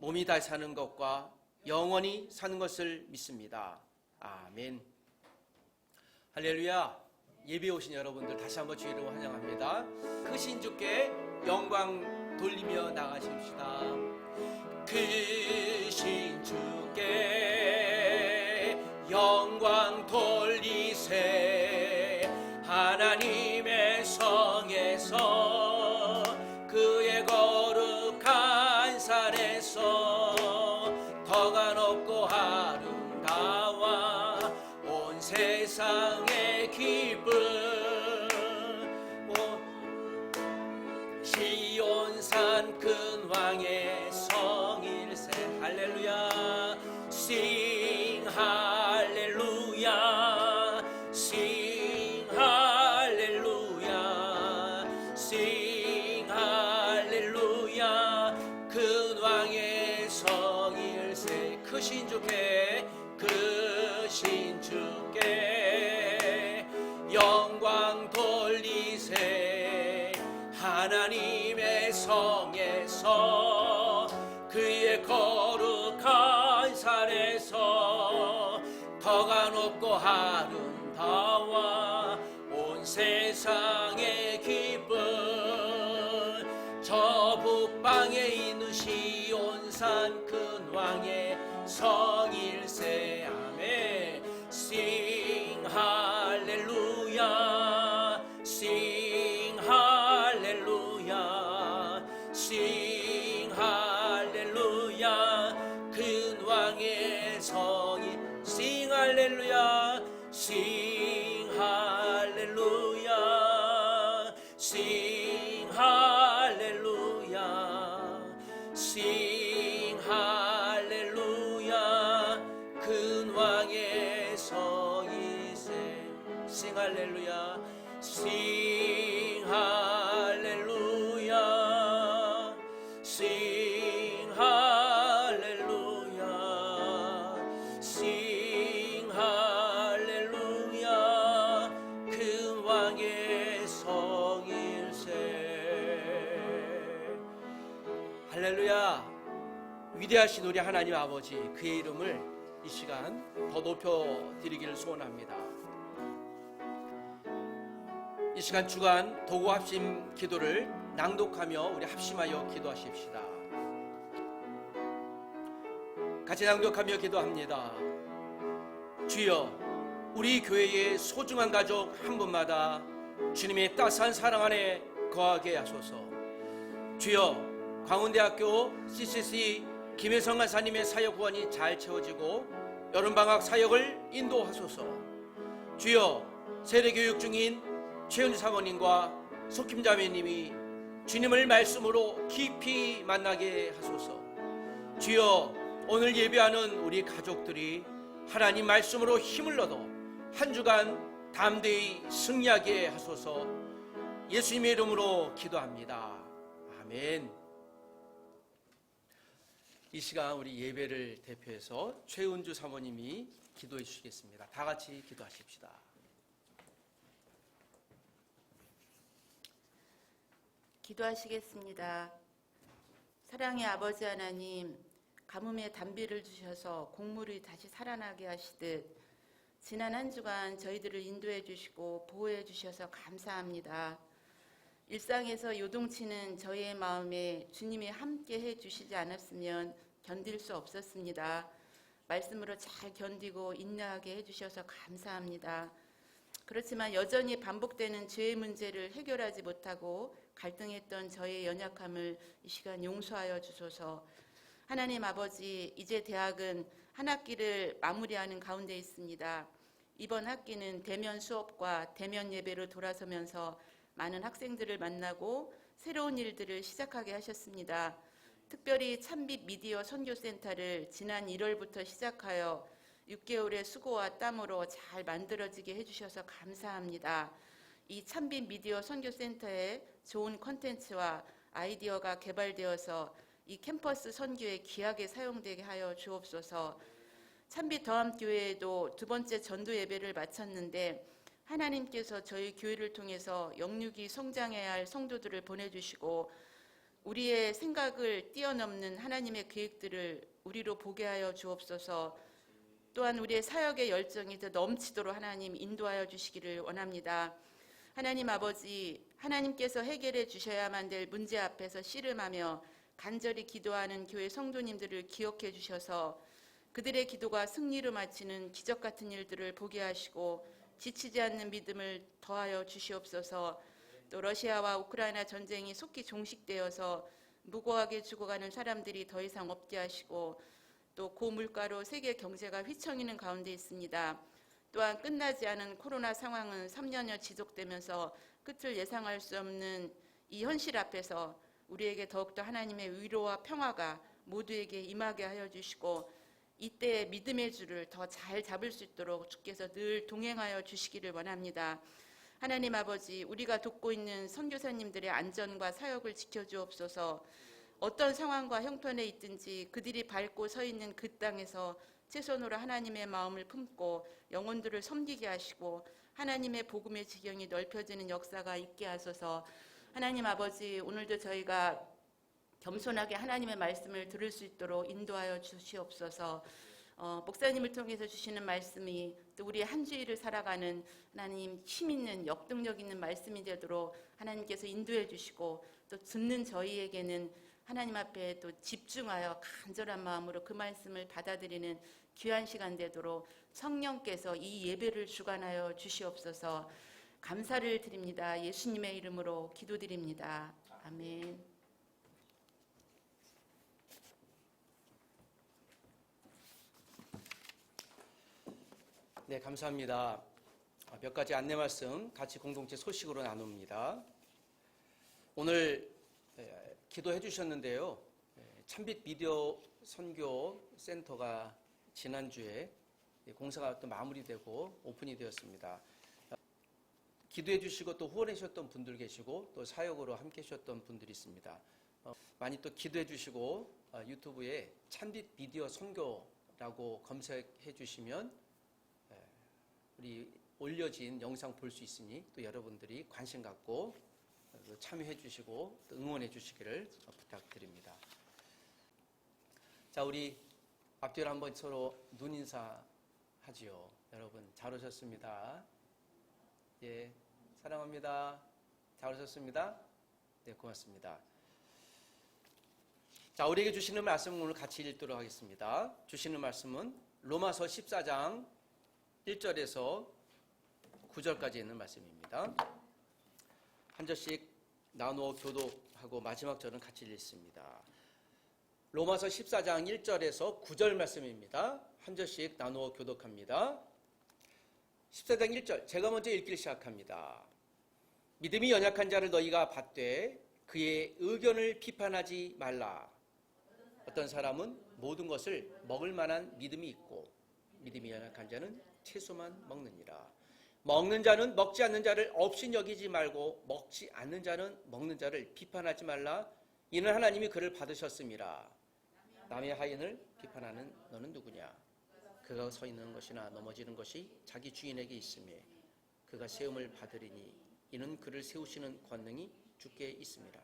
몸이 다시 사는 것과 영원히 사는 것을 믿습니다. 아멘. 할렐루야. 예배 오신 여러분들 다시 한번 주의로 환영합니다. 크신 주께 영광 돌리며 나가십시다. 크신 주께 영광 돌리세. 하나님의 성에서 그의 거룩한 산에서 더가 높고 아름다워 온 세상의 기쁨. 시온산 큰 왕의 성일세. 할렐루야. Sing 할렐루야. Sing 할렐루야. Sing 할렐루야. 큰 왕의 성일세. 크신 주께 크신 주께 영광 돌리세. 하나님의 성에서 그의 거룩한 산에서 더가 높고 아름다워 온 세상의 기쁨. 저 북방에 있는 시온산 큰 왕의 성일세. 아멘. Sing 할렐루야. Sing 할렐루야. Sing 할렐루야. 큰 왕의 성이. Sing 할렐루야. Sing 할렐루야. Sing 할렐루야. Sing 할렐루야. 큰 왕의 성이세. Sing 할렐루야. Sing 할렐루야. Sing 할렐루야. Sing 할렐루야. 큰 왕의 성일세. 할렐루야. 위대하신 우리 하나님 아버지, 그의 이름을 이 시간 더 높여드리기를 소원합니다. 이 시간 주간 도구 합심 기도를 낭독하며 우리 합심하여 기도하십시다. 같이 낭독하며 기도합니다. 주여, 우리 교회의 소중한 가족 한 분마다 주님의 따스한 사랑 안에 거하게 하소서. 주여, 광운대학교 CCC 김혜성 간사님의 사역 후원이 잘 채워지고 여름방학 사역을 인도하소서. 주여, 세례교육 중인 최은주 사모님과 속힘자매님이 주님을 말씀으로 깊이 만나게 하소서. 주여, 오늘 예배하는 우리 가족들이 하나님 말씀으로 힘을 얻어 한 주간 담대히 승리하게 하소서. 예수님의 이름으로 기도합니다. 아멘. 이 시간 우리 예배를 대표해서 최은주 사모님이 기도해 주시겠습니다. 다 같이 기도하십시다. 기도하시겠습니다. 사랑의 아버지 하나님, 가뭄에 단비를 주셔서 곡물이 다시 살아나게 하시듯 지난 한 주간 저희들을 인도해 주시고 보호해 주셔서 감사합니다. 일상에서 요동치는 저희의 마음에 주님이 함께 해 주시지 않았으면 견딜 수 없었습니다. 말씀으로 잘 견디고 인내하게 해 주셔서 감사합니다. 그렇지만 여전히 반복되는 죄의 문제를 해결하지 못하고 갈등했던 저의 연약함을 이 시간 용서하여 주소서. 하나님 아버지, 이제 대학은 한 학기를 마무리하는 가운데 있습니다. 이번 학기는 대면 수업과 대면 예배로 돌아서면서 많은 학생들을 만나고 새로운 일들을 시작하게 하셨습니다. 특별히 찬빛 미디어 선교센터를 지난 1월부터 시작하여 6개월의 수고와 땀으로 잘 만들어지게 해주셔서 감사합니다. 이 찬빛 미디어 선교센터에 좋은 콘텐츠와 아이디어가 개발되어서 이 캠퍼스 선교에 귀하게 사용되게 하여 주옵소서. 찬빛 더함교회에도 두 번째 전도 예배를 마쳤는데 하나님께서 저희 교회를 통해서 영육이 성장해야 할 성도들을 보내주시고 우리의 생각을 뛰어넘는 하나님의 계획들을 우리로 보게 하여 주옵소서. 또한 우리의 사역의 열정이 더 넘치도록 하나님 인도하여 주시기를 원합니다. 하나님 아버지, 하나님께서 해결해 주셔야만 될 문제 앞에서 씨름하며 간절히 기도하는 교회 성도님들을 기억해 주셔서 그들의 기도가 승리로 마치는 기적 같은 일들을 보게 하시고 지치지 않는 믿음을 더하여 주시옵소서. 또 러시아와 우크라이나 전쟁이 속히 종식되어서 무고하게 죽어가는 사람들이 더 이상 없게 하시고 또 고물가로 세계 경제가 휘청이는 가운데 있습니다. 또한 끝나지 않은 코로나 상황은 3년여 지속되면서 끝을 예상할 수 없는 이 현실 앞에서 우리에게 더욱더 하나님의 위로와 평화가 모두에게 임하게 하여 주시고 이때 믿음의 줄을 더 잘 잡을 수 있도록 주께서 늘 동행하여 주시기를 원합니다. 하나님 아버지, 우리가 돕고 있는 선교사님들의 안전과 사역을 지켜주옵소서. 어떤 상황과 형편에 있든지 그들이 밟고 서 있는 그 땅에서 최선으로 하나님의 마음을 품고 영혼들을 섬기게 하시고 하나님의 복음의 지경이 넓혀지는 역사가 있게 하소서. 하나님 아버지, 오늘도 저희가 겸손하게 하나님의 말씀을 들을 수 있도록 인도하여 주시옵소서. 목사님을 통해서 주시는 말씀이 또 우리 한 주일을 살아가는 하나님 힘 있는 역동력 있는 말씀이 되도록 하나님께서 인도해 주시고 또 듣는 저희에게는 하나님 앞에 또 집중하여 간절한 마음으로 그 말씀을 받아들이는 귀한 시간 되도록 성령께서 이 예배를 주관하여 주시옵소서. 감사를 드립니다. 예수님의 이름으로 기도드립니다. 아멘. 네, 감사합니다. 몇 가지 안내 말씀 같이 공동체 소식으로 나눕니다. 오늘 기도해 주셨는데요. 참빛 미디어 선교 센터가 지난주에 공사가 또 마무리되고 오픈이 되었습니다. 기도해 주시고 또 후원해 주셨던 분들 계시고 또 사역으로 함께 하셨던 분들이 있습니다. 많이 또 기도해 주시고 유튜브에 참빛 미디어 선교라고 검색해 주시면 우리 올려진 영상 볼 수 있으니 또 여러분들이 관심 갖고 참여해 주시고 또 응원해 주시기를 부탁드립니다. 자, 우리 앞뒤로 한번 서로 눈인사 하지요. 여러분 잘 오셨습니다. 예, 사랑합니다. 잘 오셨습니다. 네, 고맙습니다. 자, 우리에게 주시는 말씀 오늘 같이 읽도록 하겠습니다. 주시는 말씀은 로마서 14장 1절에서 9절까지 있는 말씀입니다. 한 절씩 나누어 교독하고 마지막 절은 같이 읽습니다. 로마서 14장 1절에서 9절 말씀입니다. 한 절씩 나누어 교독합니다. 14장 1절, 제가 먼저 읽기 시작합니다. 믿음이 연약한 자를 너희가 받되 그의 의견을 비판하지 말라. 어떤 사람은 모든 것을 먹을 만한 믿음이 있고 믿음이 연약한 자는 채소만 먹느니라. 먹는 자는 먹지 않는 자를 업신여기지 말고 먹지 않는 자는 먹는 자를 비판하지 말라. 이는 하나님이 그를 받으셨음이라. 남의 하인을 비판하는 너는 누구냐? 그가 서 있는 것이나 넘어지는 것이 자기 주인에게 있음에 그가 세움을 받으리니 이는 그를 세우시는 권능이 주께 있음이라.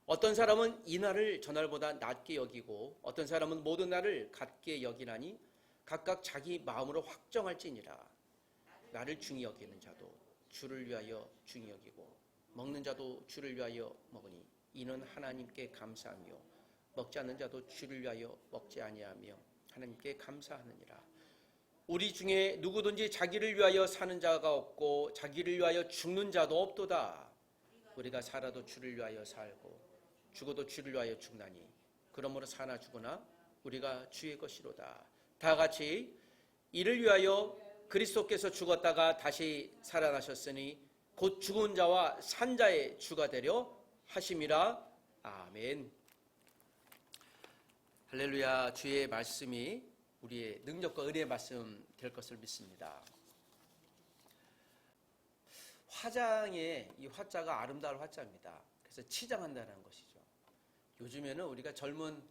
어떤 사람은 이 날을 저날보다 낮게 여기고 어떤 사람은 모든 날을 같게 여기나니 각각 자기 마음으로 확정할지니라. 나를 중히 여기는 자도 주를 위하여 중히 여기고 먹는 자도 주를 위하여 먹으니 이는 하나님께 감사하며 먹지 않는 자도 주를 위하여 먹지 아니하며 하나님께 감사하느니라. 우리 중에 누구든지 자기를 위하여 사는 자가 없고 자기를 위하여 죽는 자도 없도다. 우리가 살아도 주를 위하여 살고 죽어도 주를 위하여 죽나니 그러므로 사나 죽으나 우리가 주의 것이로다. 다 같이 이를 위하여 그리스도께서 죽었다가 다시 살아나셨으니 곧 죽은 자와 산 자의 주가 되려 하심이라. 아멘. 할렐루야. 주의 말씀이 우리의 능력과 은혜의 말씀 될 것을 믿습니다. 화장의 이 화자가 아름다울 화자입니다. 그래서 치장한다는 것이죠. 요즘에는 우리가 젊은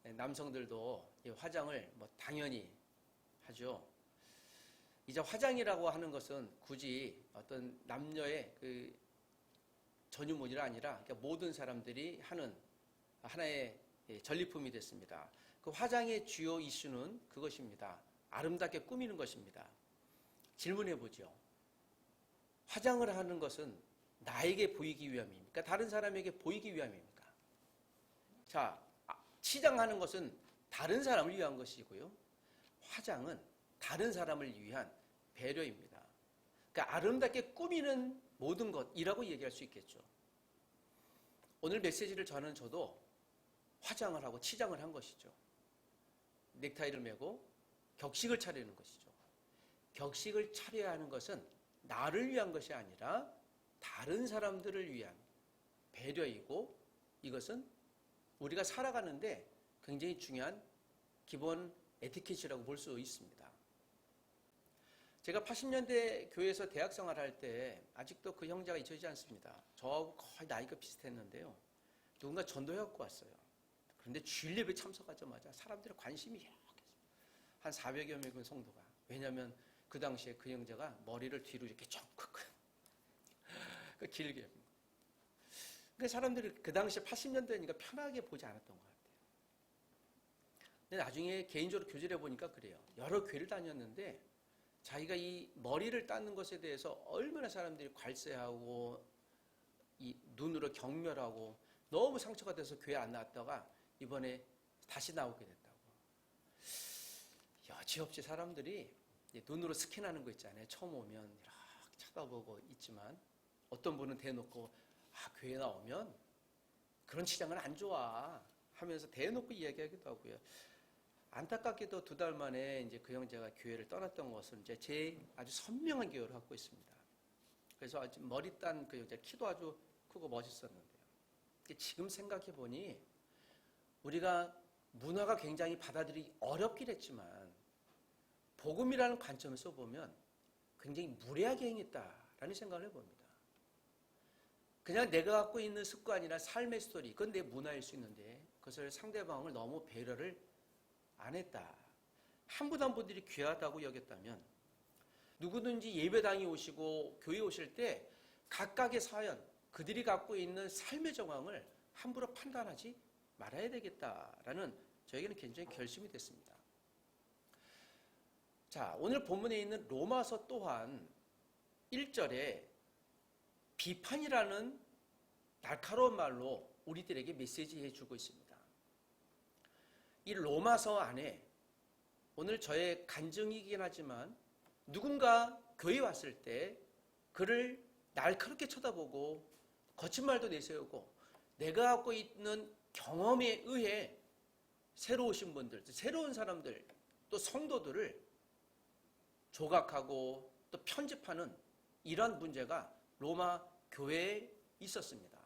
남성들도 이 화장을 당연히 하죠. 이제 화장이라고 하는 것은 굳이 어떤 남녀의 그 전유물이 아니라 모든 사람들이 하는 하나의 전리품이 됐습니다. 그 화장의 주요 이슈는 그것입니다. 아름답게 꾸미는 것입니다. 질문해 보죠. 화장을 하는 것은 나에게 보이기 위함입니까? 다른 사람에게 보이기 위함입니까? 자, 치장하는 것은 다른 사람을 위한 것이고요. 화장은 다른 사람을 위한 배려입니다. 그러니까 아름답게 꾸미는 모든 것이라고 얘기할 수 있겠죠. 오늘 메시지를 저도 화장을 하고 치장을 한 것이죠. 넥타이를 메고 격식을 차리는 것이죠. 격식을 차려야 하는 것은 나를 위한 것이 아니라 다른 사람들을 위한 배려이고, 이것은 우리가 살아가는데 굉장히 중요한 기본 에티켓이라고 볼 수 있습니다. 제가 80년대 교회에서 대학 생활할 때 아직도 그 형제가 잊혀지지 않습니다. 저하고 거의 나이가 비슷했는데요. 누군가 전도해갖고 왔어요. 그런데 주일 예배 참석하자마자 사람들의 관심이 한 400여 명의 성도가. 왜냐하면 그 당시에 그 형제가 머리를 뒤로 이렇게 쭉 길게. 그러니까 사람들이 그 당시에 80년대니까 편하게 보지 않았던 것 같아요. 근데 나중에 개인적으로 교제를 해보니까 그래요. 여러 교회를 다녔는데 자기가 이 머리를 닦는 것에 대해서 얼마나 사람들이 괄세하고 이 눈으로 경멸하고 너무 상처가 돼서 교회 안 나왔다가 이번에 다시 나오게 됐다고. 여지없이 사람들이 눈으로 스캔하는 거 있잖아요. 처음 오면 이렇게 쳐다보고 있지만 어떤 분은 대놓고 교회 나오면 그런 치장은 안 좋아 하면서 대놓고 이야기하기도 하고요. 안타깝게도 2달 만에 이제 그 형제가 교회를 떠났던 것은 이제 제 아주 선명한 기억을 갖고 있습니다. 그래서 아주 머리 딴 그 형제, 키도 아주 크고 멋있었는데요. 지금 생각해 보니 우리가 문화가 굉장히 받아들이기 어렵긴 했지만 복음이라는 관점에서 보면 굉장히 무례하게 행했다라는 생각을 해봅니다. 그냥 내가 갖고 있는 습관이나 삶의 스토리, 그건 내 문화일 수 있는데 그것을 상대방을 너무 배려를 안 했다. 한 분 한 분들이 귀하다고 여겼다면 누구든지 예배당에 오시고 교회에 오실 때 각각의 사연, 그들이 갖고 있는 삶의 정황을 함부로 판단하지 말아야 되겠다라는 저에게는 굉장히 결심이 됐습니다. 자, 오늘 본문에 있는 로마서 또한 1절에 비판이라는 날카로운 말로 우리들에게 메시지해 주고 있습니다. 이 로마서 안에 오늘 저의 간증이긴 하지만 누군가 교회에 왔을 때 그를 날카롭게 쳐다보고 거친 말도 내세우고 내가 갖고 있는 경험에 의해 새로 오신 분들, 새로운 사람들, 또 성도들을 조각하고 또 편집하는 이러한 문제가 로마 교회에 있었습니다.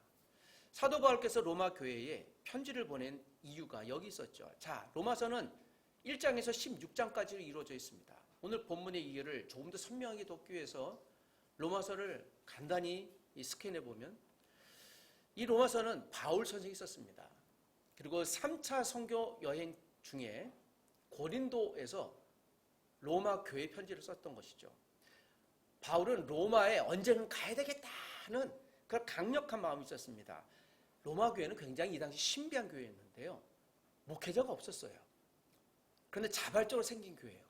사도 바울께서 로마 교회에 편지를 보낸 이유가 여기 있었죠. 자, 로마서는 1장에서 16장까지로 이루어져 있습니다. 오늘 본문의 이해를 조금 더 선명하게 돕기 위해서 로마서를 간단히 스캔해 보면 이 로마서는 바울 선생이 썼습니다. 그리고 3차 선교 여행 중에 고린도에서 로마 교회 편지를 썼던 것이죠. 바울은 로마에 언젠간 가야 되겠다는 그런 강력한 마음이 있었습니다. 로마 교회는 굉장히 이 당시 신비한 교회였는데요. 목회자가 없었어요. 그런데 자발적으로 생긴 교회예요.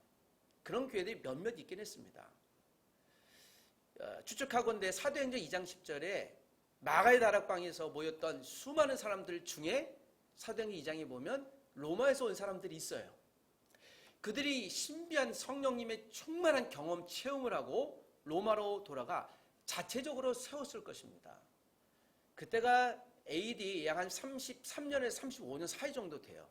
그런 교회들이 몇몇 있긴 했습니다. 추측하건대 사도행전 2장 10절에 마가의 다락방에서 모였던 수많은 사람들 중에 사도행전 2장에 보면 로마에서 온 사람들이 있어요. 그들이 신비한 성령님의 충만한 경험 체험을 하고 로마로 돌아가 자체적으로 세웠을 것입니다. 그때가 AD 약 한 33년에서 35년 사이 정도 돼요.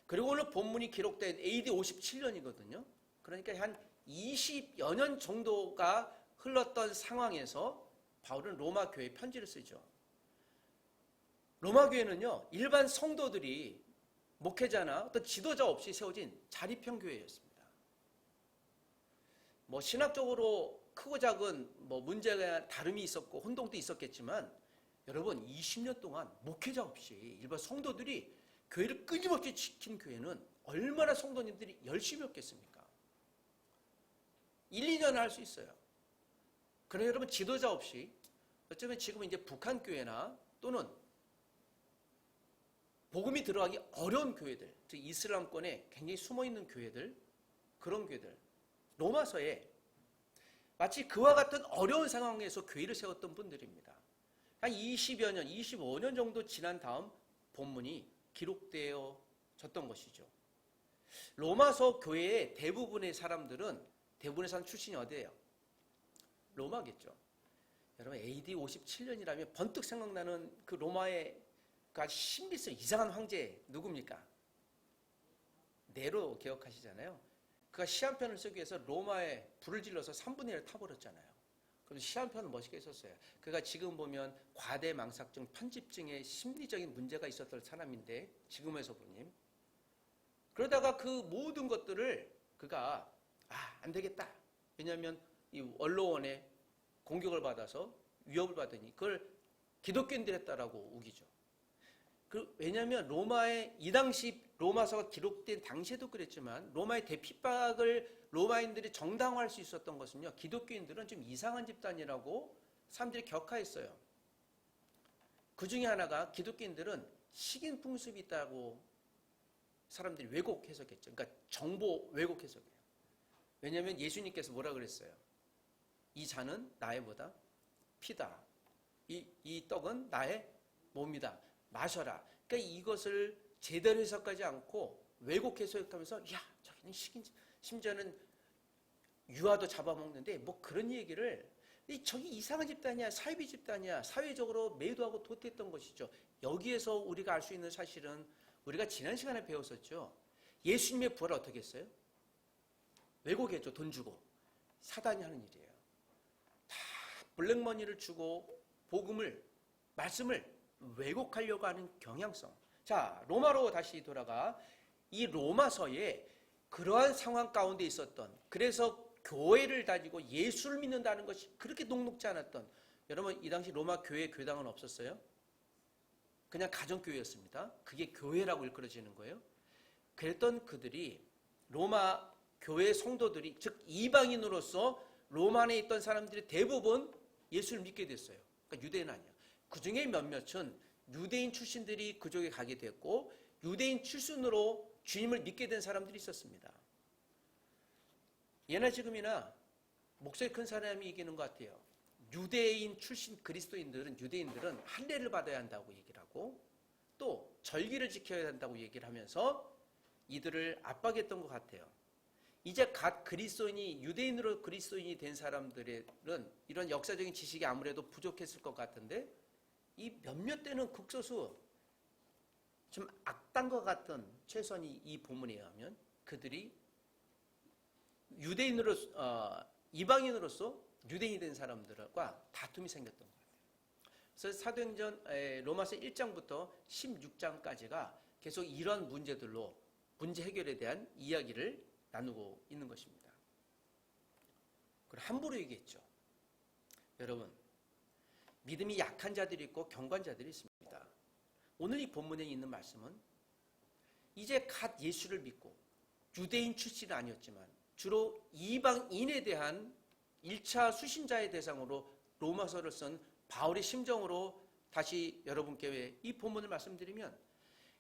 그리고 오늘 본문이 기록된 AD 57년이거든요. 그러니까 한 20여 년 정도가 흘렀던 상황에서 바울은 로마 교회에 편지를 쓰죠. 로마 교회는요, 일반 성도들이 목회자나 어떤 지도자 없이 세워진 자립형 교회였습니다. 신학적으로 크고 작은 문제가 다름이 있었고 혼동도 있었겠지만 여러분 20년 동안 목회자 없이 일반 성도들이 교회를 끊임없이 지킨 교회는 얼마나 성도님들이 열심히 했겠습니까? 1, 2년 할 수 있어요. 그러나 여러분 지도자 없이 어쩌면 지금 이제 북한 교회나 또는 복음이 들어가기 어려운 교회들, 즉 이슬람권에 굉장히 숨어있는 교회들, 그런 교회들, 로마서에 마치 그와 같은 어려운 상황에서 교회를 세웠던 분들입니다. 한 20여 년, 25년 정도 지난 다음 본문이 기록되어졌던 것이죠. 로마서 교회의 대부분의 사람들은, 대부분의 사람 출신이 어디예요? 로마겠죠. 여러분 AD 57년이라면 번뜩 생각나는 그 로마의 그 아주 신비스러운 이상한 황제 누굽니까? 네로 기억하시잖아요. 그가 시 한 편을 쓰기 위해서 로마에 불을 질러서 3분의 1을 타버렸잖아요. 그럼 시 한 편을 멋있게 썼어요. 그가 지금 보면 과대망상증, 편집증에 심리적인 문제가 있었던 사람인데, 지금에서 보니 그러다가 그 모든 것들을 그가 안 되겠다. 왜냐하면 이 원로원의 공격을 받아서 위협을 받으니 그걸 기독교인들이 했다라고 우기죠. 왜냐하면 로마의 이 당시 로마서가 기록된 당시에도 그랬지만 로마의 대핍박을 로마인들이 정당화할 수 있었던 것은요, 기독교인들은 좀 이상한 집단이라고 사람들이 격하했어요. 그 중에 하나가 기독교인들은 식인 풍습이 있다고 사람들이 왜곡 해석했죠. 그러니까 정보 왜곡 해석이에요. 왜냐하면 예수님께서 뭐라 그랬어요? 이 잔은 나의 뭐다? 피다. 이 떡은 나의 몸이다. 마셔라. 그러니까 이것을 제대로 해석하지 않고 왜곡 해석하면서 야, 저기는 식인, 심지어는 유아도 잡아먹는데 뭐 그런 얘기를, 저기 이상한 집단이야, 사이비 집단이야, 사회적으로 매도하고 도태했던 것이죠. 여기에서 우리가 알 수 있는 사실은 우리가 지난 시간에 배웠었죠. 예수님의 부활을 어떻게 했어요? 왜곡했죠. 돈 주고. 사단이 하는 일이에요. 다 블랙머니를 주고 복음을, 말씀을 왜곡하려고 하는 경향성. 자, 로마로 다시 돌아가. 이 로마서에 그러한 상황 가운데 있었던, 그래서 교회를 다니고 예수를 믿는다는 것이 그렇게 녹록지 않았던, 여러분 이 당시 로마 교회 교당은 없었어요? 그냥 가정교회였습니다. 그게 교회라고 일컬어지는 거예요. 그랬던 그들이, 로마 교회 성도들이, 즉 이방인으로서 로마 안에 있던 사람들이 대부분 예수를 믿게 됐어요. 그러니까 유대인 아니야. 그 중에 몇몇은 유대인 출신들이 그쪽에 가게 됐고, 유대인 출신으로 주님을 믿게 된 사람들이 있었습니다. 예나 지금이나 목소리 큰 사람이 이기는 것 같아요. 유대인 출신 그리스도인들은, 유대인들은 할례를 받아야 한다고 얘기를 하고, 또 절기를 지켜야 한다고 얘기를 하면서 이들을 압박했던 것 같아요. 이제 갓 그리스도인이, 유대인으로 그리스도인이 된 사람들은 이런 역사적인 지식이 아무래도 부족했을 것 같은데, 이 몇몇 때는 극소수 좀 악단 것 같은, 최소한 이 본문에 의하면 그들이 유대인으로, 이방인으로서 유대인이 된 사람들과 다툼이 생겼던 것 같아요. 그래서 사도행전 로마서 1장부터 16장까지가 계속 이런 문제들로, 문제 해결에 대한 이야기를 나누고 있는 것입니다. 그리고 함부로 얘기했죠. 여러분, 믿음이 약한 자들이 있고 경건자들이 있습니다. 오늘 이 본문에 있는 말씀은 이제 갓 예수를 믿고 유대인 출신은 아니었지만 주로 이방인에 대한 1차 수신자의 대상으로 로마서를 쓴 바울의 심정으로 다시 여러분께 이 본문을 말씀드리면,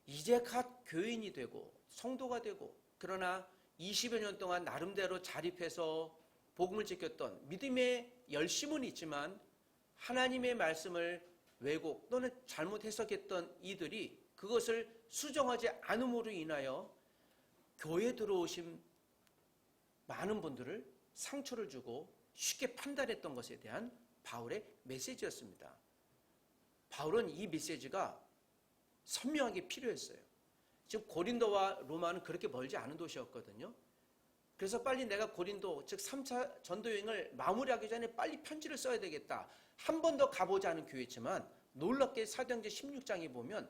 이제 갓 교인이 되고 성도가 되고, 그러나 20여 년 동안 나름대로 자립해서 복음을 지켰던 믿음의 열심은 있지만 하나님의 말씀을 왜곡 또는 잘못 해석했던 이들이 그것을 수정하지 않음으로 인하여 교회에 들어오신 많은 분들을 상처를 주고 쉽게 판단했던 것에 대한 바울의 메시지였습니다. 바울은 이 메시지가 선명하게 필요했어요. 지금 고린도와 로마는 그렇게 멀지 않은 도시였거든요. 그래서 빨리 내가 고린도, 즉 3차 전도 여행을 마무리하기 전에 빨리 편지를 써야 되겠다. 한 번 더 가보자 하는 교회지만, 놀랍게 사도행전 16장에 보면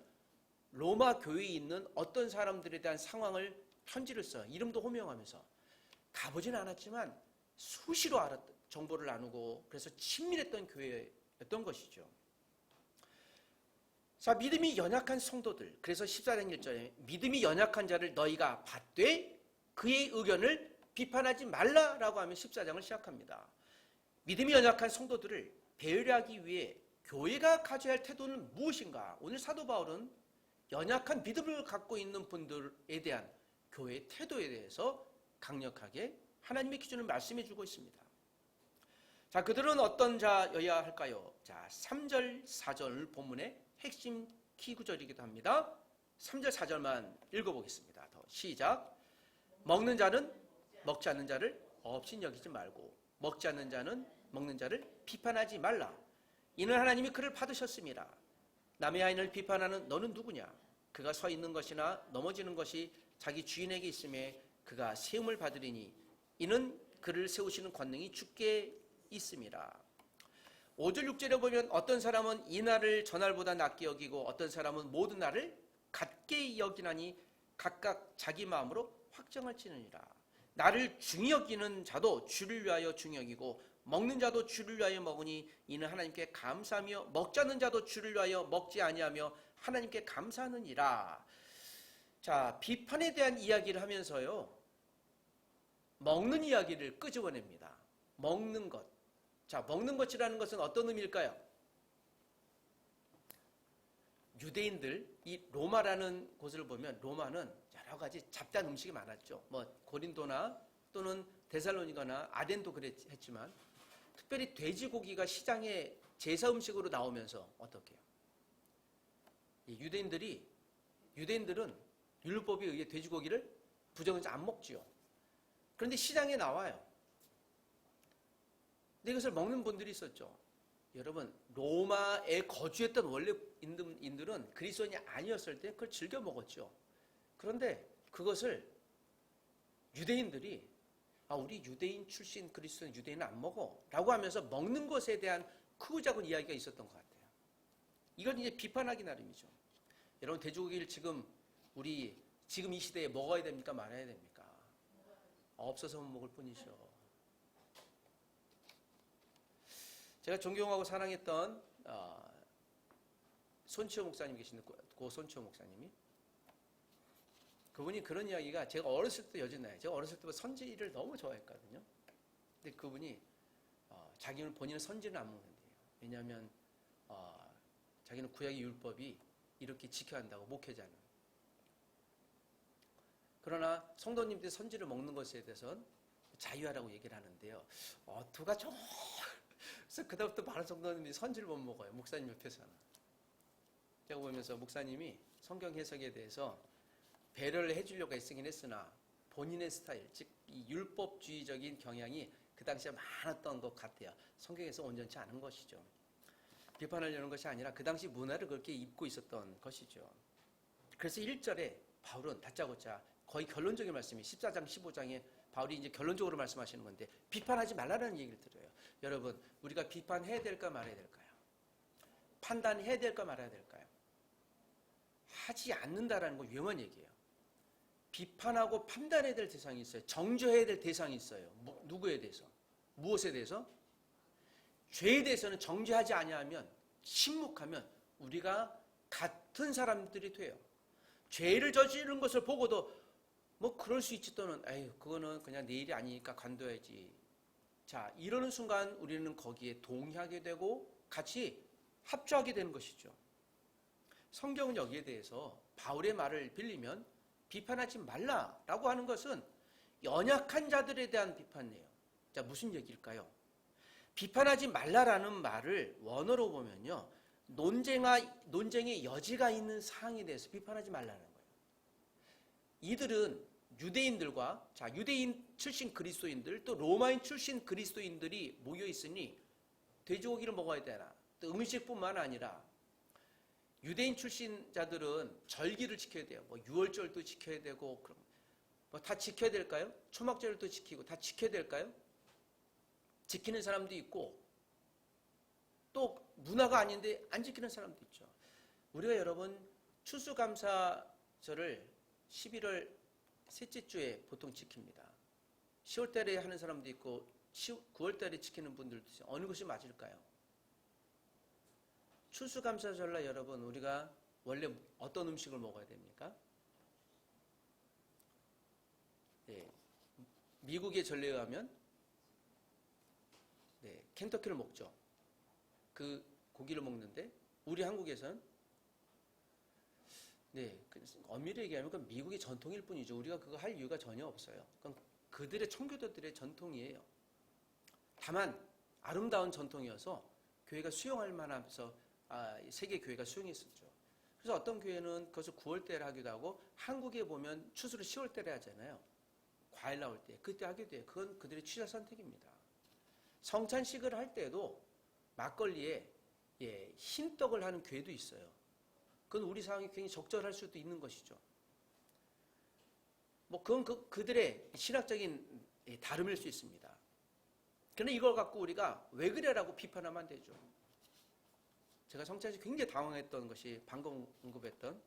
로마 교회에 있는 어떤 사람들에 대한 상황을 편지를 써요. 이름도 호명하면서. 가보진 않았지만 수시로 정보를 나누고, 그래서 친밀했던 교회였던 것이죠. 자, 믿음이 연약한 성도들. 그래서 14장 1절에 믿음이 연약한 자를 너희가 받되 그의 의견을 비판하지 말라라고 하면 14장을 시작합니다. 믿음이 연약한 성도들을 배려하기 위해 교회가 가져야 할 태도는 무엇인가? 오늘 사도 바울은 연약한 믿음을 갖고 있는 분들에 대한 교회의 태도에 대해서 강력하게 하나님의 기준을 말씀해 주고 있습니다. 자, 그들은 어떤 자여야 할까요? 자, 3절, 4절 본문의 핵심 키 구절이기도 합니다. 3절, 4절만 읽어보겠습니다. 더 시작. 먹는 자는 먹지 않는 자를 없인 여기지 말고 먹지 않는 자는 먹는 자를 비판하지 말라. 이는 하나님이 그를 받으셨습니다. 남의 아인을 비판하는 너는 누구냐? 그가 서 있는 것이나 넘어지는 것이 자기 주인에게 있음에 그가 세움을 받으리니 이는 그를 세우시는 권능이 주께 있습니다. 5절 6절에 보면 어떤 사람은 이 날을 저날보다 낮게 여기고 어떤 사람은 모든 날을 같게 여기나니 각각 자기 마음으로 확정할지니라. 나를 중히 여기는 자도 주를 위하여 중히 여기고 먹는 자도 주를 위하여 먹으니 이는 하나님께 감사하며 먹지 않는 자도 주를 위하여 먹지 아니하며 하나님께 감사하느니라. 자, 비판에 대한 이야기를 하면서요, 먹는 이야기를 끄집어냅니다. 먹는 것. 자, 먹는 것이라는 것은 어떤 의미일까요? 유대인들, 이 로마라는 곳을 보면 로마는 여러 가지 잡다한 음식이 많았죠. 뭐 고린도나 또는 데살로니가나 아덴도 그랬지만 특별히 돼지고기가 시장에 제사 음식으로 나오면서 어떻게 해요? 유대인들은 율법에 의해 돼지고기를 부정해서 안 먹지요. 그런데 시장에 나와요. 근데 이것을 먹는 분들이 있었죠. 여러분, 로마에 거주했던 원래 인들은 그리스도인이 아니었을 때 그걸 즐겨 먹었죠. 그런데 그것을 유대인들이 우리 유대인 출신 그리스도인 유대인은 안 먹어 라고 하면서 먹는 것에 대한 크고 작은 이야기가 있었던 것 같아요. 이건 이제 비판하기 나름이죠. 여러분, 돼지고기를 지금 이 시대에 먹어야 됩니까? 말아야 됩니까? 없어서 못 먹을 뿐이죠. 제가 존경하고 사랑했던 손치호 목사님 계신데, 고 손치호 목사님이, 그분이 그런 이야기가, 제가 어렸을 때 여전히 나요. 제가 어렸을 때부터 선지를 너무 좋아했거든요. 근데 그분이 본인은 선지는 안 먹는데요. 왜냐하면 자기는 구약의 율법이 이렇게 지켜야 한다고, 목회자는. 그러나 성도님들이 선지를 먹는 것에 대해서는 자유하라고 얘기를 하는데요. 두가 좀 그래서 그다음부터 많은 성도님들이 선지를 못 먹어요. 목사님 옆에서는. 제가 보면서 목사님이 성경 해석에 대해서 배려를 해주려고 애쓰긴 했으나 본인의 스타일, 즉 이 율법주의적인 경향이 그 당시에 많았던 것 같아요. 성경에서 온전치 않은 것이죠. 비판하려는 것이 아니라 그 당시 문화를 그렇게 입고 있었던 것이죠. 그래서 1절에 바울은 다짜고짜 거의 결론적인 말씀이 14장 15장에 바울이 이제 결론적으로 말씀하시는 건데, 비판하지 말라는 얘기를 드려요. 여러분, 우리가 비판해야 될까 말아야 될까요? 판단해야 될까 말아야 될까요? 하지 않는다라는 건 위험한 얘기예요. 비판하고 판단해야 될 대상이 있어요. 정죄해야 될 대상이 있어요. 누구에 대해서? 무엇에 대해서? 죄에 대해서는 정죄하지 아니하면, 침묵하면 우리가 같은 사람들이 돼요. 죄를 저지르는 것을 보고도 뭐 그럴 수 있지, 또는 그거는 그냥 내 일이 아니니까 관둬야지. 자, 이러는 순간 우리는 거기에 동의하게 되고 같이 합주하게 되는 것이죠. 성경은 여기에 대해서 바울의 말을 빌리면 비판하지 말라라고 하는 것은 연약한 자들에 대한 비판이에요. 자, 무슨 얘기일까요? 비판하지 말라라는 말을 원어로 보면요, 논쟁의 여지가 있는 사항에 대해서 비판하지 말라는 거예요. 이들은 유대인들과, 유대인 출신 그리스도인들, 또 로마인 출신 그리스도인들이 모여 있으니 돼지고기를 먹어야 되나, 또 음식뿐만 아니라 유대인 출신자들은 절기를 지켜야 돼요. 뭐 유월절도 지켜야 되고, 그럼 뭐 다 지켜야 될까요? 초막절도 지키고 다 지켜야 될까요? 지키는 사람도 있고, 또 문화가 아닌데 안 지키는 사람도 있죠. 우리가 여러분 추수감사절을 11월 셋째 주에 보통 지킵니다. 10월 달에 하는 사람도 있고 9월 달에 지키는 분들도 있어요. 어느 것이 맞을까요? 추수감사절날 여러분, 우리가 원래 어떤 음식을 먹어야 됩니까? 네, 미국의 전례에 의하면 켄터키를 먹죠. 그 고기를 먹는데, 우리 한국에서는 네, 엄밀히 얘기하면 그건 미국의 전통일 뿐이죠. 우리가 그거 할 이유가 전혀 없어요. 그건 그들의 청교도들의 전통이에요. 다만 아름다운 전통이어서 교회가 수용할 만하면서 세계 교회가 수용했었죠. 그래서 어떤 교회는 그것을 9월달에 하기도 하고 한국에 보면 추수를 10월달에 하잖아요. 과일 나올 때 그때 하기도 해요. 그건 그들의 취사 선택입니다. 성찬식을 할 때도 막걸리에 흰 떡을 하는 교회도 있어요. 그건 우리 상황이 굉장히 적절할 수도 있는 것이죠. 뭐 그건 그들의 신학적인 다름일 수 있습니다. 그런데 이걸 갖고 우리가 왜 그래라고 비판하면 안 되죠. 제가 성찬식 굉장히 당황했던 것이 방금 언급했던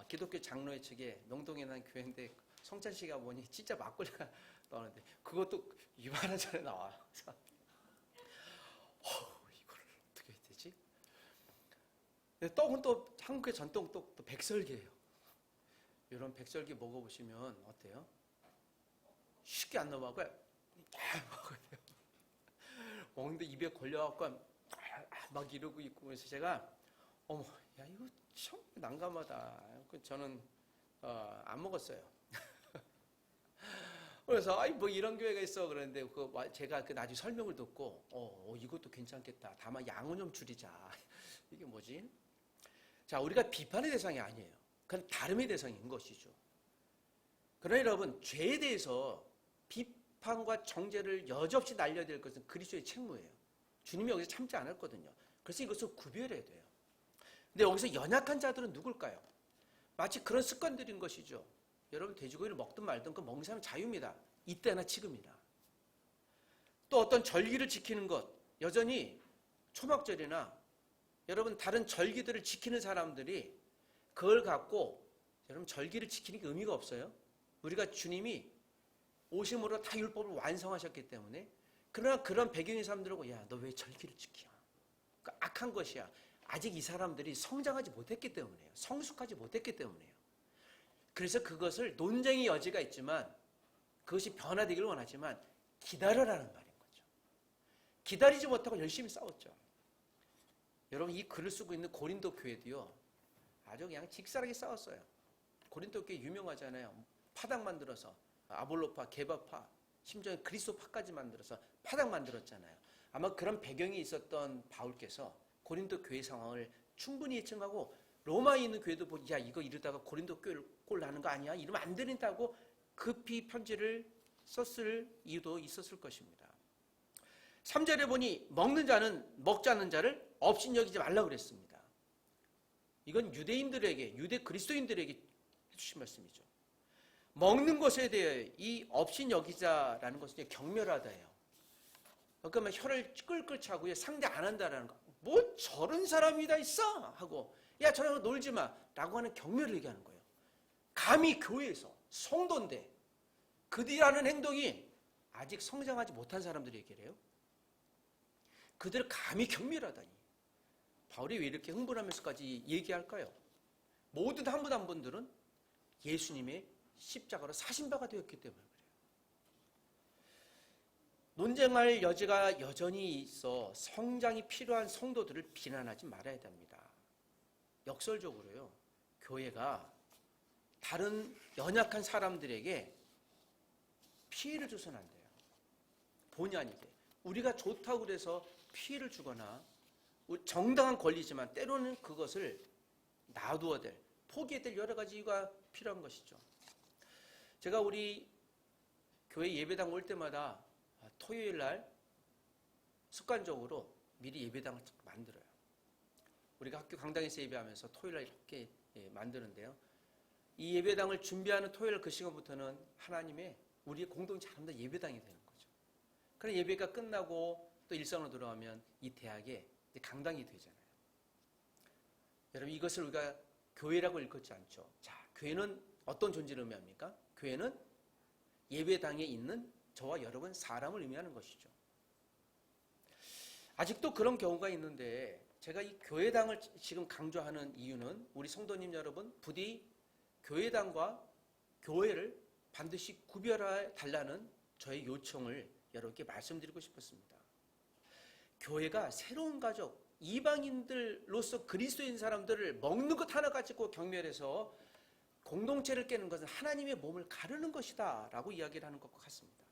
기독교 장로회 측에 명동에 난 교회인데 성찬식이 보니 진짜 막걸리가 나오는데 그것도 이만한 잔에 나와요. 이걸 어떻게 해야 되지? 근데 떡은 또 한국의 전통 떡 또 백설기예요. 이런 백설기 먹어보시면 어때요? 쉽게 안 넘어가고요. 먹어야 돼요. 먹는데 입에 걸려갖고 막 이러고 있고 그래서 제가 어머, 야 이거 참 난감하다. 저는 안 먹었어요. 그래서 뭐 이런 교회가 있어 그랬는데 제가 나중에 설명을 듣고 이것도 괜찮겠다. 다만 양은 좀 줄이자. 이게 뭐지? 자, 우리가 비판의 대상이 아니에요. 그건 다름의 대상인 것이죠. 그러나 여러분, 죄에 대해서 비판과 정죄를 여지없이 날려야 될 것은 그리스도의 책무예요. 주님이 여기서 참지 않았거든요. 그래서 이것을 구별해야 돼요. 근데 여기서 연약한 자들은 누굴까요? 마치 그런 습관들인 것이죠. 여러분 돼지고기를 먹든 말든 그 먹는 사람은 자유입니다. 이때나 지금이나. 또 어떤 절기를 지키는 것, 여전히 초막절이나 여러분 다른 절기들을 지키는 사람들이 그걸 갖고 여러분 절기를 지키는 게 의미가 없어요. 우리가 주님이 오심으로 다 율법을 완성하셨기 때문에. 그러나 그런 배경의 사람들하고 야, 너 왜 절기를 지켜? 그러니까 악한 것이야. 아직 이 사람들이 성장하지 못했기 때문이에요. 성숙하지 못했기 때문이에요. 그래서 그것을 논쟁의 여지가 있지만 그것이 변화되기를 원하지만 기다려라는 말인 거죠. 기다리지 못하고 열심히 싸웠죠. 여러분 이 글을 쓰고 있는 고린도 교회도요. 아주 그냥 직살하게 싸웠어요. 고린도 교회 유명하잖아요. 파당 만들어서 아볼로파, 게바파, 심지어 그리스도파까지 만들어서 파당 만들었잖아요. 아마 그런 배경이 있었던 바울께서 고린도 교회 상황을 충분히 예측하고 로마에 있는 교회도 야 이거 이러다가 고린도 교회를 꼴 나는 거 아니야? 이러면 안 된다고 급히 편지를 썼을 이유도 있었을 것입니다. 3절에 보니 먹는 자는 먹지 않는 자를 업신여기지 말라고 그랬습니다. 이건 유대인들에게 유대 그리스도인들에게 해주신 말씀이죠. 먹는 것에 대해 이 업신여기자라는 것은 경멸하다예요. 그러니까 혀를 끌끌 차고 상대 안 한다라는 거. 뭐 저런 사람이 다 있어? 하고 야 저랑 놀지 마 라고 하는 경멸을 얘기하는 거예요. 감히 교회에서 성도인데 그들이 하는 행동이 아직 성장하지 못한 사람들이 얘기를 해요. 그들을 감히 경멸하다니. 바울이 왜 이렇게 흥분하면서까지 얘기할까요? 모든 한 분 한 분들은 예수님의 십자가로 사신 바가 되었기 때문에 그래요. 논쟁할 여지가 여전히 있어 성장이 필요한 성도들을 비난하지 말아야 됩니다. 역설적으로요. 교회가 다른 연약한 사람들에게 피해를 줘서는 안 돼요. 본의 아니게. 우리가 좋다고 그래서 피해를 주거나 정당한 권리지만 때로는 그것을 놔두어야 될, 포기해야 될 여러 가지 이유가 필요한 것이죠. 제가 우리 교회 예배당 올 때마다 토요일 날 습관적으로 미리 예배당을 만들어요. 우리가 학교 강당에서 예배하면서 토요일 날 이렇게 만드는데요. 이 예배당을 준비하는 토요일 그 시간부터는 하나님의 우리의 공동체 하나님 예배당이 되는 거죠. 그런 예배가 끝나고 또 일상으로 돌아오면 이 대학에 강당이 되잖아요. 여러분 이것을 우리가 교회라고 일컫지 않죠. 자, 교회는 어떤 존재를 의미합니까? 교회는 예배당에 있는 저와 여러분 사람을 의미하는 것이죠. 아직도 그런 경우가 있는데 제가 이 교회당을 지금 강조하는 이유는 우리 성도님 여러분 부디 교회당과 교회를 반드시 구별해 달라는 저의 요청을 여러분께 말씀드리고 싶었습니다. 교회가 새로운 가족, 이방인들로서 그리스도인 사람들을 먹는 것 하나 가지고 경멸해서 공동체를 깨는 것은 하나님의 몸을 가르는 것이다 라고 이야기를 하는 것과 같습니다.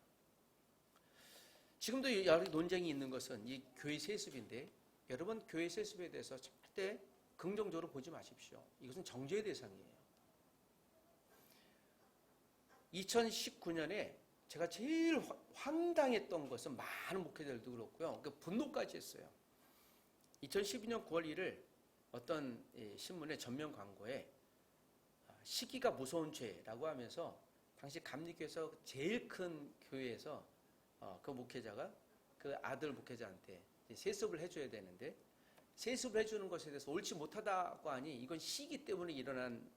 지금도 여러 논쟁이 있는 것은 이 교회 세습인데, 여러분 교회 세습에 대해서 절대 긍정적으로 보지 마십시오. 이것은 정죄의 대상이에요. 2019년에 제가 제일 황당했던 것은, 많은 목회자들도 그렇고요, 분노까지 했어요. 2012년 9월 1일 어떤 신문의 전면 광고에 시기가 무서운 죄라고 하면서, 당시 감리교에서 제일 큰 교회에서 그 목회자가 그 아들 목회자한테 세습을 해줘야 되는데, 세습을 해주는 것에 대해서 옳지 못하다고 하니 이건 시기 때문에 일어난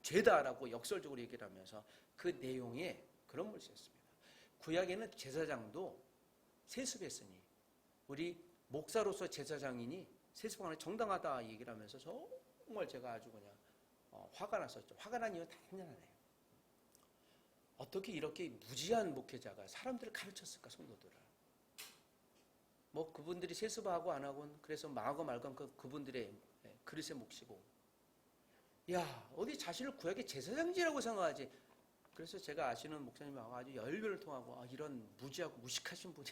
죄다라고 역설적으로 얘기를 하면서 그 내용에 그런 말을 썼습니다. 구약에는 제사장도 세습했으니 우리 목사로서 제사장이니 세습하는 게 정당하다 얘기를 하면서 정말 제가 아주 그냥 화가 났었죠. 화가 난 이유는 단연하네요. 어떻게 이렇게 무지한 목회자가 사람들을 가르쳤을까, 성도들을. 뭐 그분들이 세습하고 안 하고는 그래서 망하고 말건 그분들의 그릇의 몫이고, 야 어디 자신을 구약의 제사장지라고 생각하지. 그래서 제가 아시는 목사님하고 아주 열변을 통하고, 이런 무지하고 무식하신 분이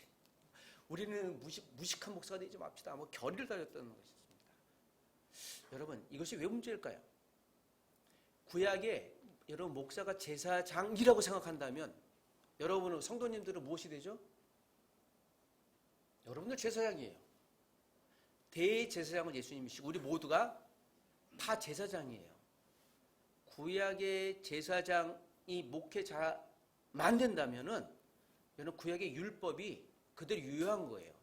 우리는 무식한 목사가 되지 맙시다, 뭐 결의를 다졌다는 것이었습니다. 여러분 이것이 왜 문제일까요? 구약에 여러분 목사가 제사장이라고 생각한다면 여러분은 성도님들은 무엇이 되죠? 여러분들 제사장이에요. 대제사장은 예수님이시고 우리 모두가 다 제사장이에요. 구약의 제사장이 목회자만 된다면은 여러분 구약의 율법이 그대로 유효한 거예요.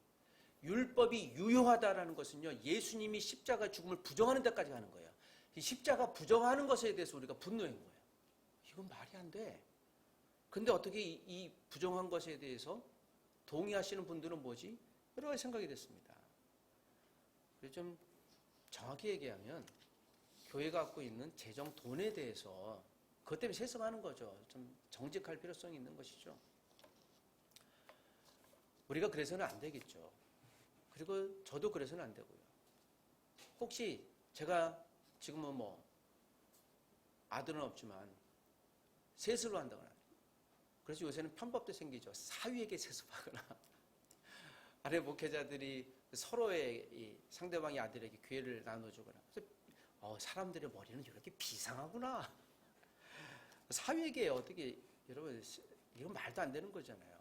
율법이 유효하다라는 것은요, 예수님이 십자가 죽음을 부정하는 데까지 가는 거예요. 이 십자가 부정하는 것에 대해서 우리가 분노한 거예요. 이건 말이 안 돼. 근데 어떻게 이 부정한 것에 대해서 동의하시는 분들은 뭐지? 여러 가지 생각이 됐습니다. 그래서 좀 정확히 얘기하면 교회가 갖고 있는 재정 돈에 대해서 그것 때문에 세습하는 거죠. 좀 정직할 필요성이 있는 것이죠. 우리가 그래서는 안 되겠죠. 그리고 저도 그래서는 안 되고요. 혹시 제가 지금은 뭐 아들은 없지만 세습을 한다거나, 그래서 요새는 편법도 생기죠. 사위에게 세습하거나 아래 목회자들이 서로의 이 상대방의 아들에게 기회를 나눠주거나. 그래서 사람들의 머리는 이렇게 비상하구나. 사위에게 어떻게, 여러분 이건 말도 안 되는 거잖아요.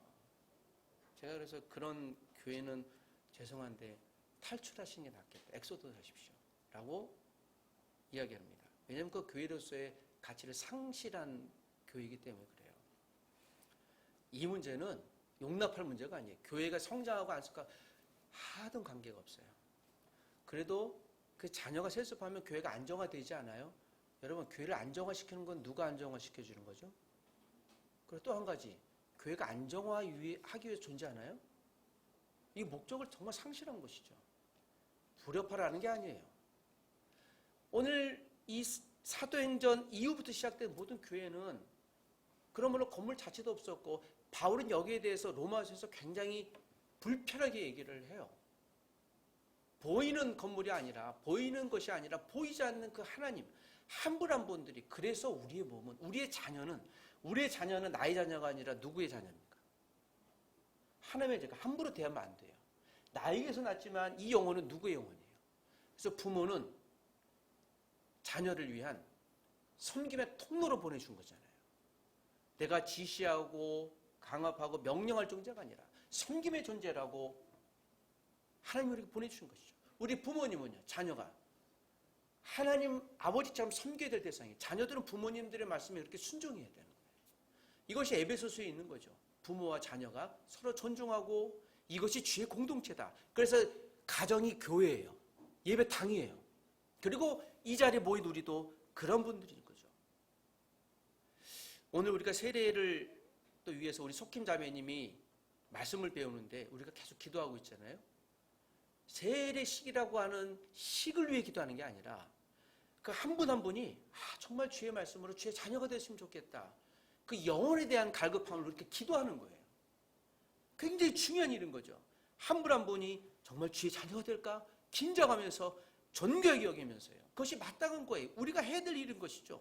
제가 그래서 그런 교회는 죄송한데 탈출하시는 게 낫겠다. 엑소더스 하십시오 라고 이야기합니다. 왜냐하면 그 교회로서의 가치를 상실한 교회이기 때문에 그래요. 이 문제는 용납할 문제가 아니에요. 교회가 성장하고 안 성장하고 하등 관계가 없어요. 그래도 그 자녀가 세습하면 교회가 안정화되지 않아요? 여러분 교회를 안정화시키는 건 누가 안정화시켜주는 거죠? 그리고 또 한 가지, 교회가 안정화하기 위해 존재하나요? 이 목적을 정말 상실한 것이죠. 불협화라는 게 아니에요. 오늘 이 사도행전 이후부터 시작된 모든 교회는 그러므로 건물 자체도 없었고, 바울은 여기에 대해서 로마서에서 굉장히 불편하게 얘기를 해요. 보이는 건물이 아니라, 보이는 것이 아니라 보이지 않는 그 하나님 한 분 한 분들이, 그래서 우리의 몸은, 우리의 자녀는 나의 자녀가 아니라 누구의 자녀입니까? 하나님의 자녀가 함부로 대하면 안 돼요. 나에게서 났지만 이 영혼은 누구의 영혼이에요? 그래서 부모는 자녀를 위한 섬김의 통로로 보내준 거잖아요. 내가 지시하고 강압하고 명령할 존재가 아니라 섬김의 존재라고 하나님이 우리에게 보내주신 것이죠. 우리 부모님은요, 자녀가 하나님 아버지처럼 섬겨야 될 대상이에요. 자녀들은 부모님들의 말씀에 이렇게 순종해야 되는 거예요. 이것이 에베소서에 있는 거죠. 부모와 자녀가 서로 존중하고, 이것이 주의 공동체다. 그래서 가정이 교회예요. 예배당이에요. 그리고 이 자리에 모인 우리도 그런 분들인 거죠. 오늘 우리가 세례를 또 위해서 우리 속힘 자매님이 말씀을 배우는데 우리가 계속 기도하고 있잖아요. 세례식이라고 하는 식을 위해 기도하는 게 아니라 그 한 분 한 분이 정말 주의 말씀으로 주의 자녀가 됐으면 좋겠다. 그 영혼에 대한 갈급함을 이렇게 기도하는 거예요. 굉장히 중요한 일인 거죠. 한 분 한 분이 정말 주의 자녀가 될까 긴장하면서 존귀하게 여기면서요. 그것이 마땅한 거예요. 우리가 해야 될 일인 것이죠.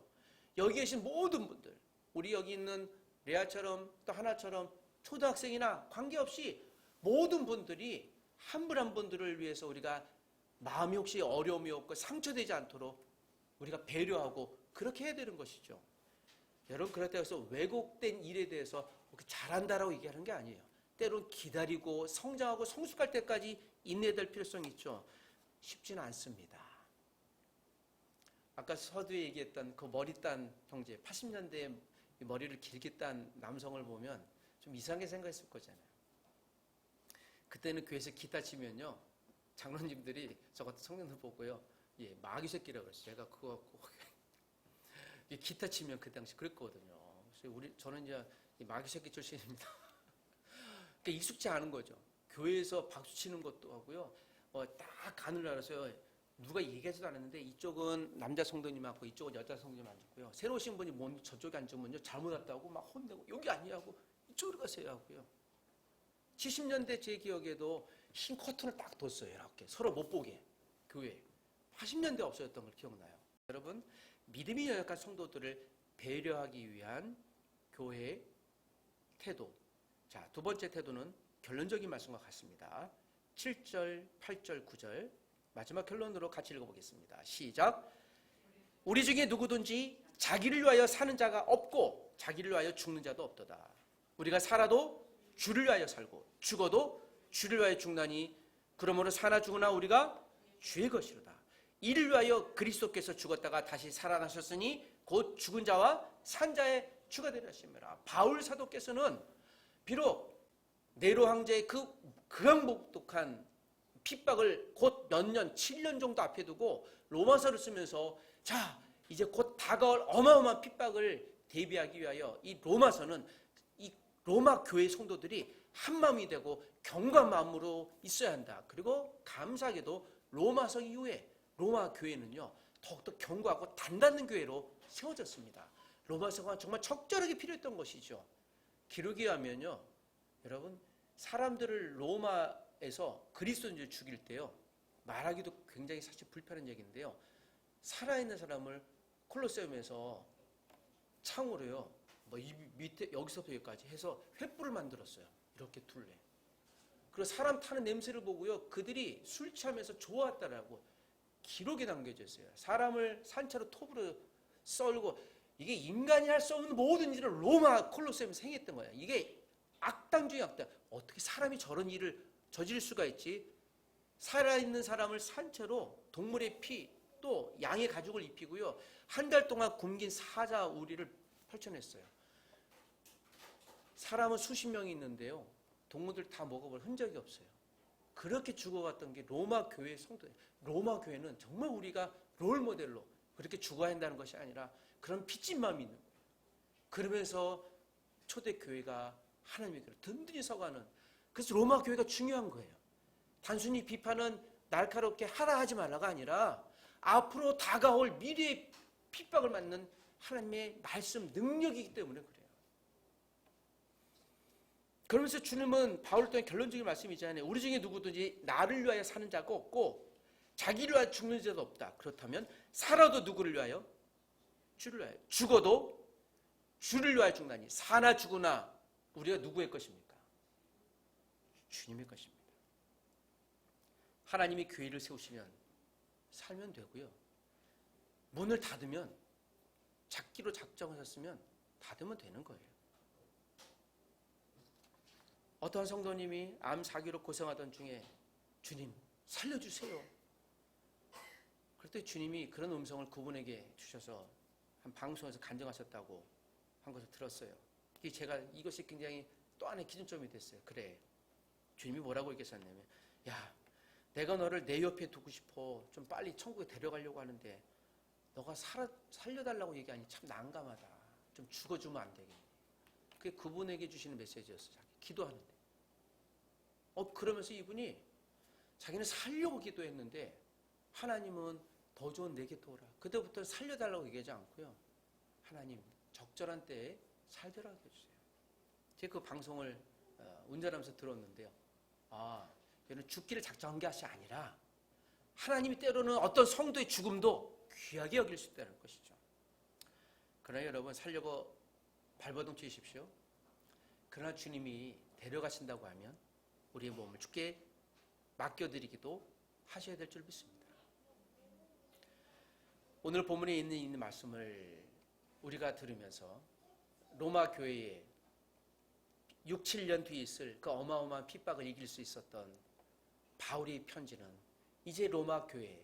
여기 계신 모든 분들, 우리 여기 있는 레아처럼 또 하나처럼 초등학생이나 관계없이 모든 분들이 한 분 한 분들을 위해서 우리가 마음이 혹시 어려움이 없고 상처되지 않도록 우리가 배려하고 그렇게 해야 되는 것이죠. 여러분, 그렇다고 해서 왜곡된 일에 대해서 잘한다라고 얘기하는 게 아니에요. 때론 기다리고 성장하고 성숙할 때까지 인내해야 될 필요성이 있죠. 쉽지는 않습니다. 아까 서두에 얘기했던 그 머리 딴 형제, 80년대에 머리를 길게 딴 남성을 보면 좀 이상하게 생각했을 거잖아요. 그때는 교회에서 기타 치면요, 장로님들이 저 같은 청년들 보고요, 예, 마귀 새끼라고 그랬어요. 제가 그거 갖고 기타 치면 그 당시 그랬거든요. 그래서 저는 이제 마귀 새끼 출신입니다. 그러니까 익숙치 않은 거죠. 교회에서 박수 치는 것도 하고요, 딱 간을 알아서요. 누가 얘기하지도 않았는데 이쪽은 남자 성도님 앉고 이쪽은 여자 성도님 앉았고요. 새로 오신 분이 저쪽에 앉으면요, 잘못 왔다고 막 혼내고 여기 아니냐고 이쪽으로 가세요 하고요. 70년대 제 기억에도 흰 커튼을 딱 뒀어요. 이렇게 서로 못 보게 교회. 80년대 없어졌던 걸 기억나요. 여러분, 믿음이 연약한 성도들을 배려하기 위한 교회의 태도. 자, 두 번째 태도는 결론적인 말씀과 같습니다. 7절, 8절, 9절 마지막 결론으로 같이 읽어보겠습니다. 시작. 우리 중에 누구든지 자기를 위하여 사는 자가 없고 자기를 위하여 죽는 자도 없도다. 우리가 살아도 주를 위하여 살고 죽어도 주를 위하여 죽나니 그러므로 사나 죽으나 우리가 주의 것이로다. 이를 위하여 그리스도께서 죽었다가 다시 살아나셨으니 곧 죽은 자와 산 자의 주가 되려 하심이라. 바울 사도께서는 비록 네로 황제의 그 극악목독한 핍박을 곧 몇 년, 7년 정도 앞에 두고 로마서를 쓰면서 자, 이제 곧 다가올 어마어마한 핍박을 대비하기 위하여 이 로마서는 이 로마 교회 성도들이 한마음이 되고 경건한 마음으로 있어야 한다. 그리고 감사하게도 로마서 이후에 로마 교회는요, 더욱더 견고하고 단단한 교회로 세워졌습니다. 로마서가 정말 적절하게 필요했던 것이죠. 기록에 하면요, 여러분, 사람들을 로마에서 그리스도인을 죽일 때요, 말하기도 굉장히 사실 불편한 얘기인데요, 살아있는 사람을 콜로세움에서 창으로요, 이 밑에 여기서부터 여기까지 해서 횃불을 만들었어요. 이렇게 둘레. 그리고 사람 타는 냄새를 보고요, 그들이 술 취하면서 좋아했다라고 기록에 남겨져 있어요. 사람을 산채로 톱으로 썰고, 이게 인간이 할 수 없는 모든 일을 로마 콜로세움에서 행했던 거예요. 이게 악당 중에 악당. 어떻게 사람이 저런 일을 저질 수가 있지? 살아있는 사람을 산채로 동물의 피, 또 양의 가죽을 입히고요, 한 달 동안 굶긴 사자 우리를 펼쳐냈어요. 사람은 수십 명이 있는데요, 동물들 다 먹어볼 흔적이 없어요. 그렇게 죽어갔던 게 로마 교회 성도예요. 로마 교회는 정말 우리가 롤 모델로 그렇게 죽어야 한다는 것이 아니라 그런 빚진 마음이 있는 거예요. 그러면서 초대교회가 하나님의 교회를 든든히 서가는, 그래서 로마 교회가 중요한 거예요. 단순히 비판은 날카롭게 하라 하지 말라가 아니라 앞으로 다가올 미래의 핍박을 맞는 하나님의 말씀 능력이기 때문에 그래요. 그러면서 주님은 바울을 통해 결론적인 말씀이잖아요. 우리 중에 누구든지 나를 위하여 사는 자가 없고 자기를 위하여 죽는 자도 없다. 그렇다면 살아도 누구를 위하여? 주를 위하여. 죽어도 주를 위하여 죽나니 사나 죽으나 우리가 누구의 것입니까? 주님의 것입니다. 하나님이 교회를 세우시면 살면 되고요, 문을 닫으면 작기로 작정하셨으면 닫으면 되는 거예요. 어떤 성도님이 암 사기로 고생하던 중에 주님 살려주세요. 그럴 때 주님이 그런 음성을 그분에게 주셔서 한 방송에서 간증하셨다고 한 것을 들었어요. 제가 이것이 굉장히 또 하나의 기준점이 됐어요. 그래, 주님이 뭐라고 얘기하셨냐면, 야, 내가 너를 내 옆에 두고 싶어. 좀 빨리 천국에 데려가려고 하는데 너가 살려달라고 얘기하니 참 난감하다. 좀 죽어주면 안 되겠니? 그게 그분에게 주시는 메시지였어요. 자기 기도하는데. 그러면서 이분이 자기는 살려고 기도했는데 하나님은 더 좋은 내게 도우라. 그때부터는 살려달라고 얘기하지 않고요, 하나님 적절한 때에 살더라고 해주세요. 제가 그 방송을 운전하면서 들었는데요, 얘는 죽기를 작정한 것이 아니라 하나님이 때로는 어떤 성도의 죽음도 귀하게 여길 수 있다는 것이죠. 그러나 여러분, 살려고 발버둥 치십시오. 그러나 주님이 데려가신다고 하면 우리의 몸을 주께 맡겨드리기도 하셔야 될 줄 믿습니다. 오늘 본문에 있는 이 말씀을 우리가 들으면서 로마 교회에 6, 7년 뒤에 있을 그 어마어마한 핍박을 이길 수 있었던 바울의 편지는 이제 로마 교회에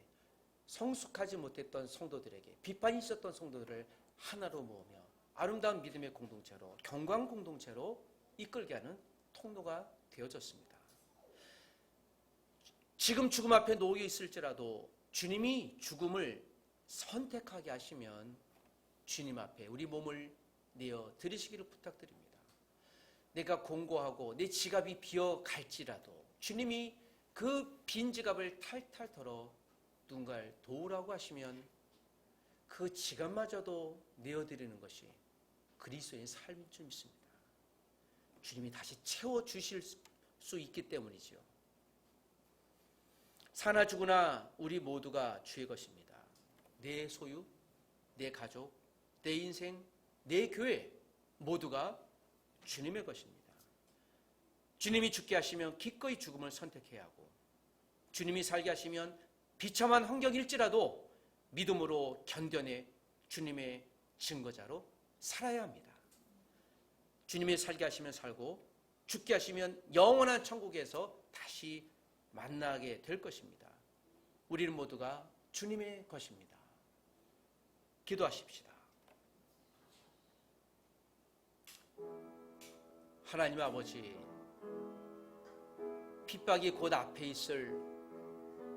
성숙하지 못했던 성도들에게, 비판이 있었던 성도들을 하나로 모으며 아름다운 믿음의 공동체로, 경관 공동체로 이끌게 하는 통로가 되어졌습니다. 지금 죽음 앞에 놓여 있을지라도 주님이 죽음을 선택하게 하시면 주님 앞에 우리 몸을 내어 드리시기를 부탁드립니다. 내가 공고하고 내 지갑이 비어 갈지라도 주님이 그 빈 지갑을 탈탈 털어 누군가를 도우라고 하시면 그 지갑마저도 내어드리는 것이 그리스도의 삶인 줄 믿습니다. 주님이 다시 채워주실 수 있기 때문이죠. 사나 죽으나 우리 모두가 주의 것입니다. 내 소유, 내 가족, 내 인생, 내 교회 모두가 주님의 것입니다. 주님이 죽게 하시면 기꺼이 죽음을 선택해야 하고, 주님이 살게 하시면 비참한 환경일지라도 믿음으로 견뎌내 주님의 증거자로 살아야 합니다. 주님이 살게 하시면 살고, 죽게 하시면 영원한 천국에서 다시 만나게 될 것입니다. 우리는 모두가 주님의 것입니다. 기도하십시다. 하나님 아버지, 핍박이 곧 앞에 있을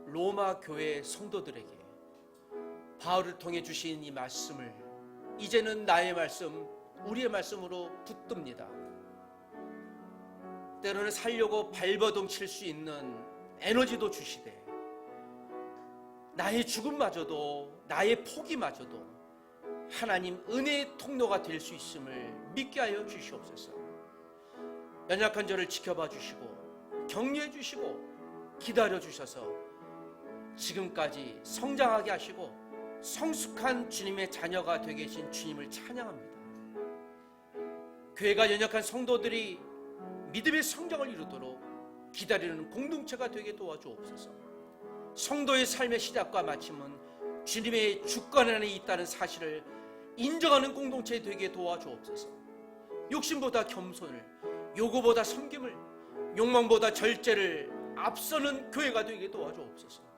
로마 교회 성도들에게 바울을 통해 주신 이 말씀을 이제는 나의 말씀, 우리의 말씀으로 붙듭니다. 때로는 살려고 발버둥 칠 수 있는 에너지도 주시되, 나의 죽음마저도, 나의 포기마저도 하나님 은혜의 통로가 될 수 있음을 믿게 하여 주시옵소서. 연약한 저를 지켜봐 주시고 격려해 주시고 기다려 주셔서 지금까지 성장하게 하시고 성숙한 주님의 자녀가 되게 하신 주님을 찬양합니다. 교회가 연약한 성도들이 믿음의 성장을 이루도록 기다리는 공동체가 되게 도와주옵소서. 성도의 삶의 시작과 마침은 주님의 주권 안에 있다는 사실을 인정하는 공동체 되게 도와주옵소서. 욕심보다 겸손을, 요구보다 섬김을, 욕망보다 절제를 앞서는 교회가 되게 도와주옵소서.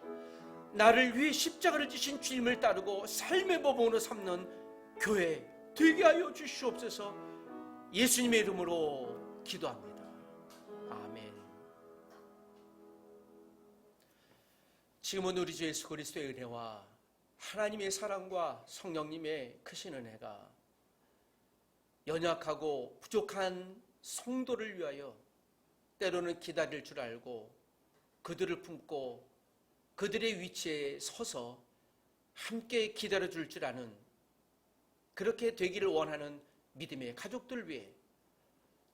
나를 위해 십자가를 지신 주님을 따르고 삶의 모범으로 삼는 교회 되게 하여 주시옵소서. 예수님의 이름으로 기도합니다. 아멘. 지금은 우리 주 예수 그리스도의 은혜와 하나님의 사랑과 성령님의 크신 은혜가 연약하고 부족한 성도를 위하여 때로는 기다릴 줄 알고 그들을 품고 그들의 위치에 서서 함께 기다려줄 줄 아는, 그렇게 되기를 원하는 믿음의 가족들 위해,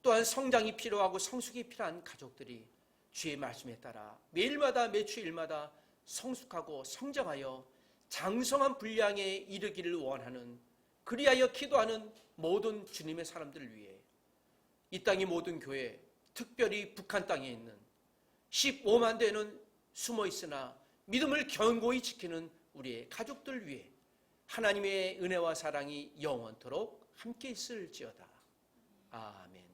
또한 성장이 필요하고 성숙이 필요한 가족들이 주의 말씀에 따라 매일마다 매주일마다 성숙하고 성장하여 장성한 분량에 이르기를 원하는, 그리하여 기도하는 모든 주님의 사람들을 위해 이 땅의 모든 교회, 특별히 북한 땅에 있는 15만 되는 숨어 있으나 믿음을 견고히 지키는 우리의 가족들 위해 하나님의 은혜와 사랑이 영원토록 함께 있을지어다. 아멘.